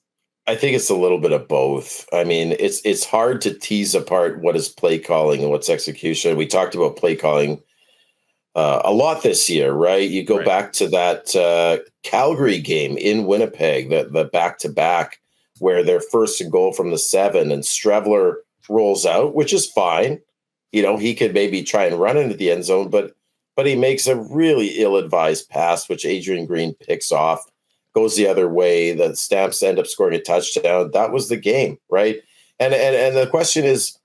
a little bit of both. I mean, it's hard to tease apart what is play calling and what's execution. We talked about play calling a lot this year, right? You go back to that Calgary game in Winnipeg, the back-to-back, where they're first and goal from the 7, and Streveler rolls out, which is fine. You know, he could maybe try and run into the end zone, but he makes a really ill-advised pass, which Adrian Green picks off, goes the other way. The Stamps end up scoring a touchdown. That was the game, right? And the question is,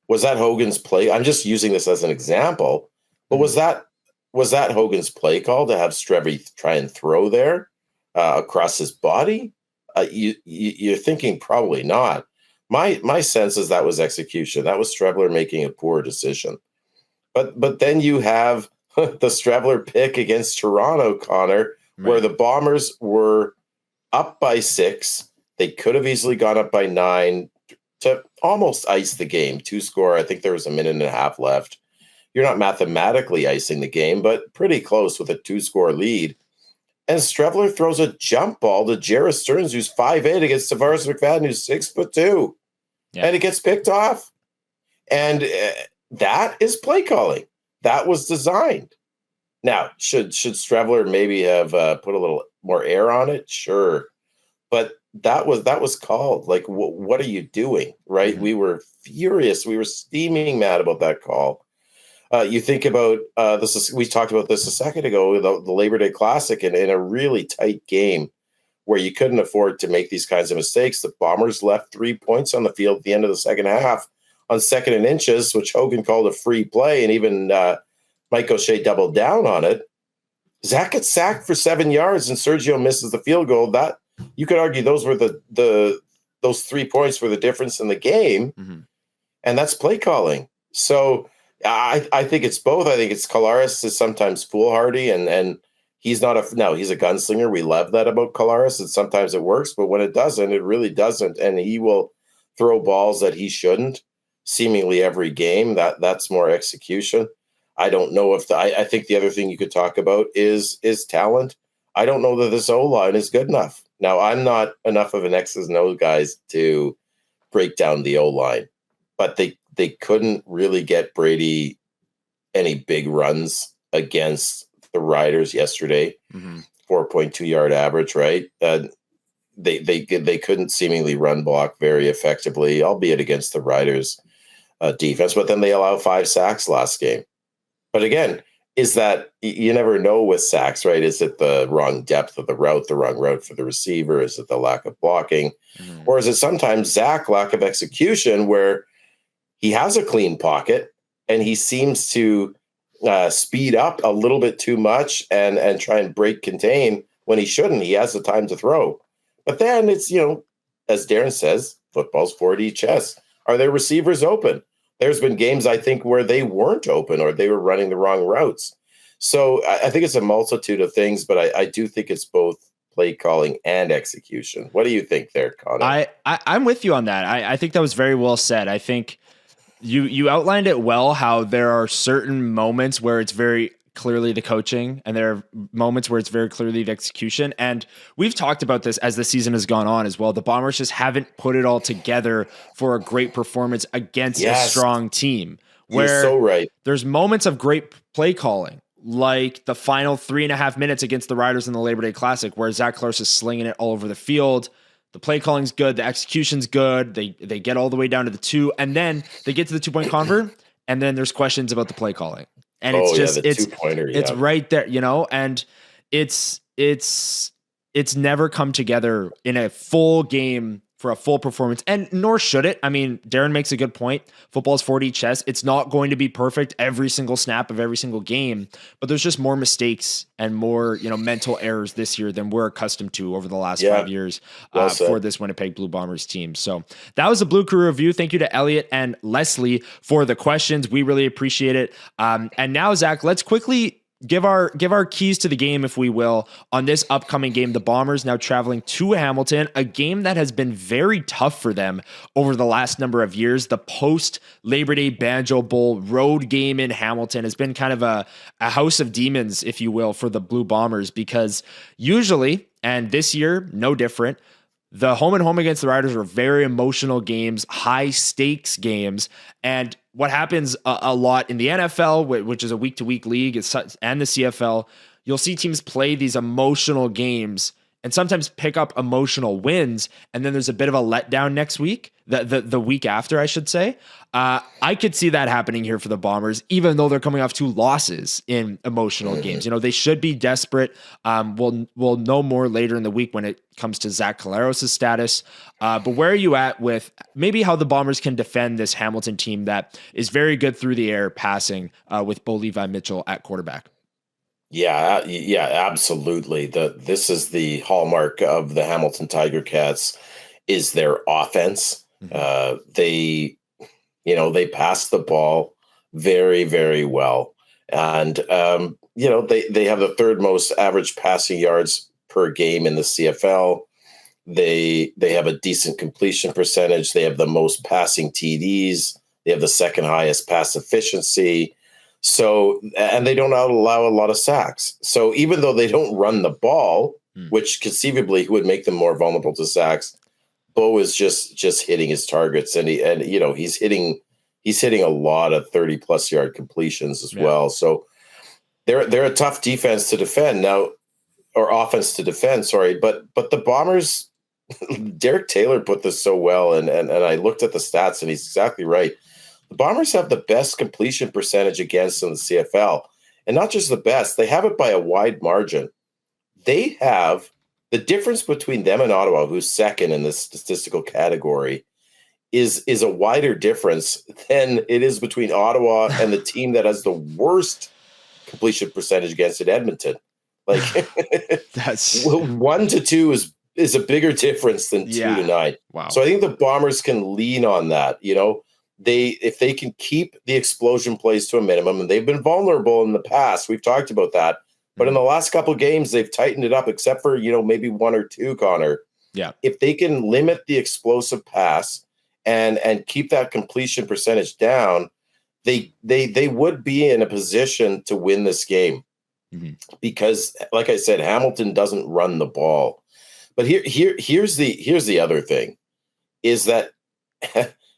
was that Hogan's play? I'm just using this as an example, but was that Hogan's play call to have Strevy try and throw there across his body? You're thinking probably not. My sense is that was execution. That was Streveler making a poor decision. But then you have the Streveler pick against Toronto, Connor, where the Bombers were up by 6. They could have easily gone up by 9 to almost ice the game. 2-score. I think there was a minute and a half left. You're not mathematically icing the game, but pretty close with a 2-score lead. And Streveler throws a jump ball to Jarrett Stearns, who's 5'8", against Tavares McFadden, who's 6'2", and it gets picked off. And that is play calling. That was designed. Now, should Streveler maybe have put a little more air on it? Sure, but that was called. Like, what are you doing? Right? Mm-hmm. We were furious. We were steaming mad about that call. You think about this. We talked about this a second ago. The Labor Day Classic, and in a really tight game where you couldn't afford to make these kinds of mistakes, the Bombers left 3 points on the field at the end of the second half on 2nd and inches, which Hogan called a free play, and even Mike O'Shea doubled down on it. Zach gets sacked for 7 yards, and Sergio misses the field goal. That you could argue those were those 3 points were the difference in the game, and that's play calling. So I think it's both. I think it's Collaros is sometimes foolhardy, and he's not he's a gunslinger. We love that about Collaros, and sometimes it works, but when it doesn't, it really doesn't, and he will throw balls that he shouldn't seemingly every game. That's more execution. I don't know if I think the other thing you could talk about is talent. I don't know that this O-line is good enough. Now, I'm not enough of an X's and O's guys to break down the O-line, but they couldn't really get Brady any big runs against the Riders yesterday. 4.2 yard average, right? They couldn't seemingly run block very effectively, albeit against the Riders defense, but then they allow 5 sacks last game. But again, is that you never know with sacks, right? Is it the wrong depth of the route for the receiver? Is it the lack of blocking? Or is it sometimes Zach lack of execution where he has a clean pocket and he seems to speed up a little bit too much and try and break contain when he shouldn't? He has the time to throw. But then it's, as Darren says, football's 4D chess. Are their receivers open? There's been games, I think, where they weren't open or they were running the wrong routes. So I think it's a multitude of things, but I do think it's both play calling and execution. What do you think there, Connor? I'm with you on that. I think that was very well said. I think you outlined it well, how there are certain moments where it's very clearly the coaching and there are moments where it's very clearly the execution. And we've talked about this as the season has gone on as well. The Bombers just haven't put it all together for a great performance against a strong team. Where you're so right. There's moments of great play calling, like the final 3.5 minutes against the Riders in the Labor Day Classic, where Zach Collaros is slinging it all over the field. The play calling's good. The execution's good. They get all the way down to the 2, and then they get to the 2-point convert, and then there's questions about the play calling. And it's just, it's right there, and it's never come together in a full game for a full performance, and nor should it. I mean, Darren makes a good point. Football's 4D chess. It's not going to be perfect every single snap of every single game, but there's just more mistakes and more, mental errors this year than we're accustomed to over the last 5 years for this Winnipeg Blue Bombers team. So that was a Blue Crew review. Thank you to Elliot and Leslie for the questions. We really appreciate it. And now, Zach, let's quickly give our keys to the game, if we will, on this upcoming game. The Bombers now traveling to Hamilton, a game that has been very tough for them over the last number of years. The post Labor Day Banjo Bowl road game in Hamilton has been kind of a house of demons, if you will, for the Blue Bombers, because usually, and this year, no different, the home and home against the Riders are very emotional games, high stakes games. And what happens a lot in the NFL, which is a week-to-week league, and the CFL, you'll see teams play these emotional games and sometimes pick up emotional wins, and then there's a bit of a letdown next week, the week after, I should say. I could see that happening here for the Bombers, even though they're coming off 2 losses in emotional games. They should be desperate. We'll know more later in the week when it comes to Zach Collaros' status. But where are you at with maybe how the Bombers can defend this Hamilton team that is very good through the air passing with Bo Levi Mitchell at quarterback? Yeah, absolutely. This is the hallmark of the Hamilton Tiger Cats, is their offense. They pass the ball very, very well, and they have the 3rd most average passing yards per game in the CFL. They have a decent completion percentage. They have the most passing TDs. They have the 2nd highest pass efficiency. So, and they don't allow a lot of sacks. So even though they don't run the ball, which conceivably would make them more vulnerable to sacks, Bo is just hitting his targets, and he's hitting a lot of 30+ yard completions as well. So they're a tough defense to defend now, or offense to defend. Sorry, but the Bombers, Derek Taylor put this so well, and I looked at the stats, and he's exactly right. The Bombers have the best completion percentage against in the CFL, and not just the best, they have it by a wide margin. They have the difference between them and Ottawa, who's second in this statistical category, is a wider difference than it is between Ottawa and the team that has the worst completion percentage against in Edmonton. Like that's 1 to 2 is a bigger difference than 2 to 9. Wow. So I think the Bombers can lean on that, if they can keep the explosion plays to a minimum, and they've been vulnerable in the past. We've talked about that. But in the last couple of games, they've tightened it up, except for, maybe 1 or 2, Connor. Yeah. If they can limit the explosive pass and keep that completion percentage down, they would be in a position to win this game. Because, like I said, Hamilton doesn't run the ball. But here's the other thing, is that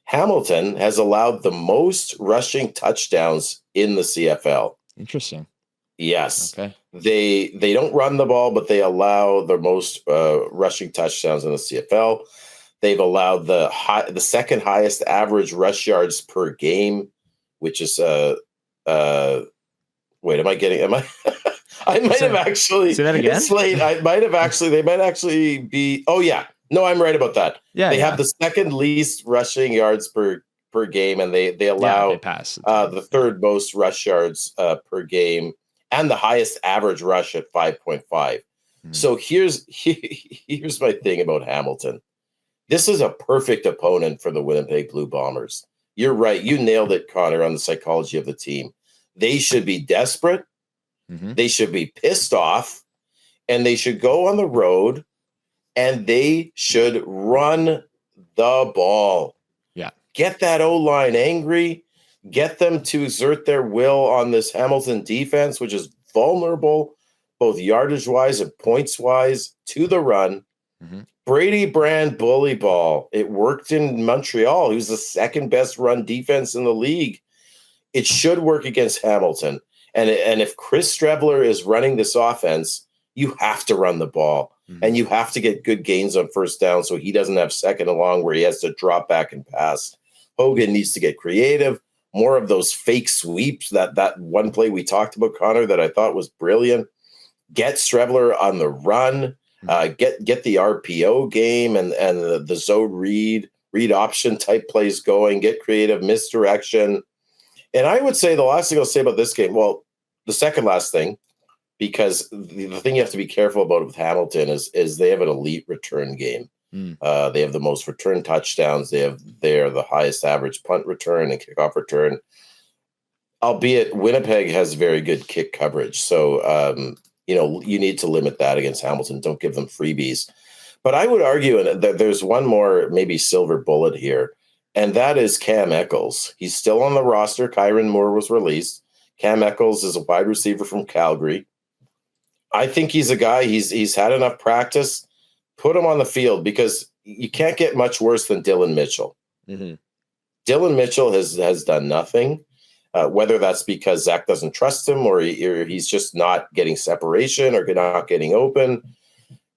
Hamilton has allowed the most rushing touchdowns in the CFL. Interesting. Yes. Okay. They don't run the ball, but they allow the most rushing touchdowns in the CFL. They've allowed the 2nd highest average rush yards per game, which is wait, am I I might have actually say that again. It's late. They might actually be. Oh yeah. No, I'm right about that. Yeah, they have the 2nd least rushing yards per game, and they allow they pass the 3rd most rush yards per game, and the highest average rush at 5.5. So here's my thing about Hamilton. This is a perfect opponent for the Winnipeg Blue Bombers. You're right. You nailed it, Connor, on the psychology of the team. They should be desperate. They should be pissed off. and they should go on the road and they should run the ball. Yeah. Get that O-line angry. Get them to exert their will on this Hamilton defense, which is vulnerable, both yardage-wise and points-wise, to the run. Mm-hmm. Brady brand bully ball. It worked in Montreal. He was the second best run defense in the league. It should work against Hamilton. And if Chris Streveler is running this offense, you have to run the ball. Mm-hmm. And you have to get good gains on first down so he doesn't have second and long where he has to drop back and pass. Hogan needs to get creative. More of those fake sweeps, that one play we talked about, Connor, that I thought was brilliant. Get Streveler on the run. Get the RPO game and the zone read option type plays going. Get creative, misdirection. And I would say the last thing I'll say about this game, well, the second last thing, because the thing you have to be careful about with Hamilton is they have an elite return game. They have the most return touchdowns. They are the highest average punt return and kickoff return. Albeit Winnipeg has very good kick coverage. So, you need to limit that against Hamilton. Don't give them freebies. But I would argue that there's one more maybe silver bullet here, and that is Cam Eccles. He's still on the roster. Kyron Moore was released. Cam Eccles is a wide receiver from Calgary. I think he's a guy, he's had enough practice. Put him on the field because you can't get much worse than Dylan Mitchell. Mm-hmm. Dylan Mitchell has done nothing, whether that's because Zach doesn't trust him or he's just not getting separation or not getting open.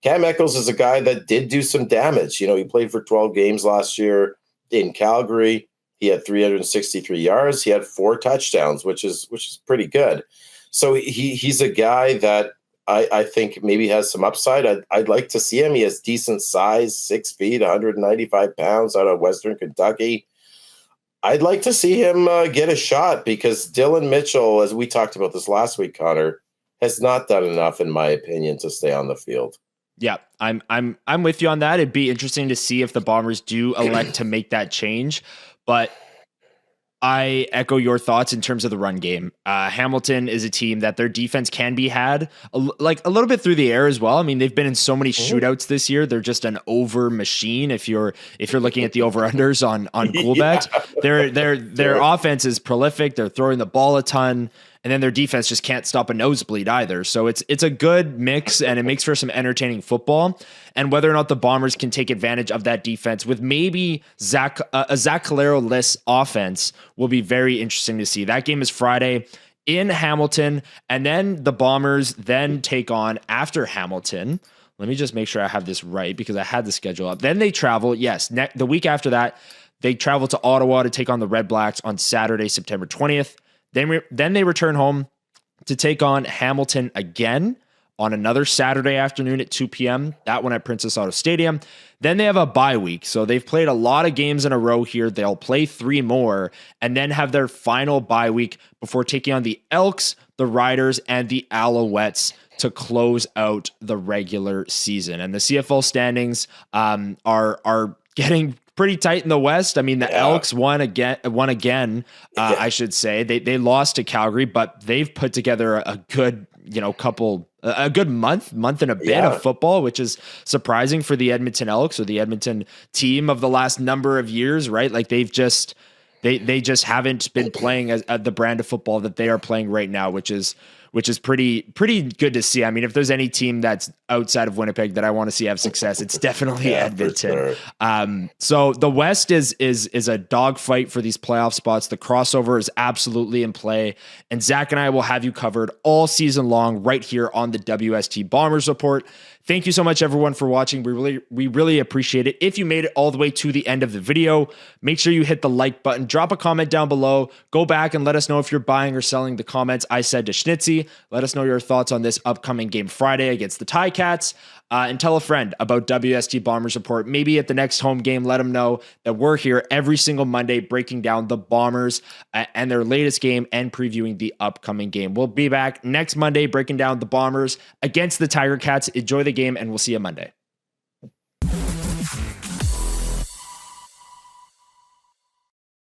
Cam Eccles is a guy that did do some damage. He played for 12 games last year in Calgary. He had 363 yards. He had 4 touchdowns, which is pretty good. So he's a guy that I think maybe has some upside. I'd like to see him. He has decent size, 6 feet, 195 pounds out of Western Kentucky. I'd like to see him get a shot because Dylan Mitchell, as we talked about this last week, Connor, has not done enough, in my opinion, to stay on the field. Yeah, I'm with you on that. It'd be interesting to see if the Bombers do elect to make that change, but I echo your thoughts in terms of the run game. Hamilton is a team that their defense can be had a little bit through the air as well. I mean, they've been in so many shootouts this year. They're just an over machine. If you're looking at the over unders on Coolbet, their offense is prolific. They're throwing the ball a ton. And then their defense just can't stop a nosebleed either. So it's a good mix, and it makes for some entertaining football. And whether or not the Bombers can take advantage of that defense with maybe a Zach Collaros-less offense will be very interesting to see. That game is Friday in Hamilton, and then the Bombers then take on after Hamilton. Let me just make sure I have this right because I had the schedule up. Then they travel, the week after that, they travel to Ottawa to take on the Red Blacks on Saturday, September 20th. Then they return home to take on Hamilton again on another Saturday afternoon at 2 p.m., that one at Princess Auto Stadium. Then they have a bye week, so they've played a lot of games in a row here. They'll play 3 more and then have their final bye week before taking on the Elks, the Riders, and the Alouettes to close out the regular season. And the CFL standings are getting pretty tight in the West. I mean, the Elks won again. I should say they lost to Calgary, but they've put together a good, a good month and a bit of football, which is surprising for the Edmonton Elks or the Edmonton team of the last number of years, right? Like they just haven't been playing at the brand of football that they are playing right now, which is pretty good to see. I mean, if there's any team that's outside of Winnipeg that I want to see have success, it's definitely Edmonton. Sure. So the West is a dogfight for these playoff spots. The crossover is absolutely in play, and Zach and I will have you covered all season long right here on the WST Bombers Report. Thank you so much, everyone, for watching. We really appreciate it. If you made it all the way to the end of the video, make sure you hit the like button, drop a comment down below, go back and let us know if you're buying or selling the comments I said to Schnitzy. Let us know your thoughts on this upcoming game Friday against the Ticats. And tell a friend about WST Bombers Report. Maybe at the next home game, let them know that we're here every single Monday breaking down the Bombers and their latest game and previewing the upcoming game. We'll be back next Monday breaking down the Bombers against the Tiger Cats. Enjoy the game, and we'll see you Monday.